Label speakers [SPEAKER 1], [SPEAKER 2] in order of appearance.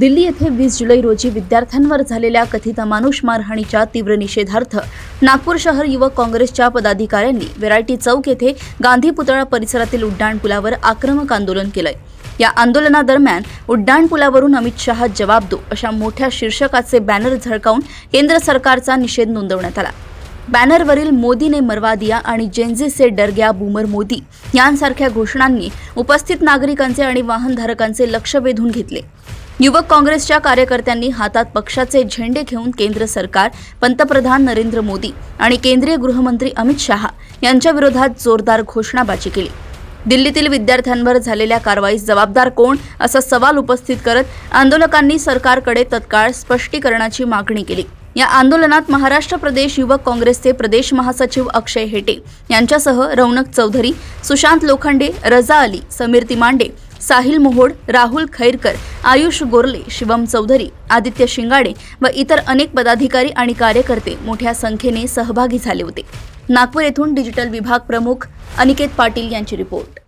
[SPEAKER 1] दिल्ली येथे 20 जुलै रोजी विद्यार्थ्यांवर झालेल्या कथित अमानुष मारहाणीच्या तीव्र निषेधार्थ नागपूर शहर युवक काँग्रेसच्या पदाधिकाऱ्यांनी वेरायटी चौक येथे गांधी पुतळा परिसरातील उड्डाणपुलावर आक्रमक आंदोलन केलंय। या आंदोलनादरम्यान उड्डाणपुलावरून अमित शहा जवाब दो अशा मोठ्या शीर्षकाचे बॅनर झळकावून केंद्र सरकारचा निषेध नोंदवण्यात आला। बॅनरवरील मोदी ने मरवा दिया आणि जेनजी से डर गया बूमर मोदी यांसारख्या घोषणांनी उपस्थित नागरिकांचे आणि वाहनधारकांचे लक्ष वेधून घेतले। युवक काँग्रेसच्या कार्यकर्त्यांनी हातात पक्षाचे झेंडे घेऊन केंद्र सरकार, पंतप्रधान नरेंद्र मोदी आणि केंद्रीय गृहमंत्री अमित शहा यांच्या विरोधात जोरदार घोषणाबाजी केली। दिल्लीतील विद्यार्थ्यांवर झालेल्या कारवाईस जबाबदार कोण असा सवाल उपस्थित करत आंदोलकांनी सरकारकडे तत्काळ स्पष्टीकरणाची मागणी केली। या आंदोलनात महाराष्ट्र प्रदेश युवक काँग्रेसचे प्रदेश महासचिव अक्षय हेटे यांच्यासह रौनक चौधरी, सुशांत लोखंडे, रजा अली, समीर तिमांडे, साहिल मोहोड, राहुल खैरकर, आयुष गोरले, शिवम चौधरी, आदित्य शिंगाडे व इतर अनेक पदाधिकारी आणि कार्यकर्ते मोठ्या संख्येने सहभागी झाले होते। नागपूर येथून डिजिटल विभाग प्रमुख अनिकेत पाटील यांची रिपोर्ट।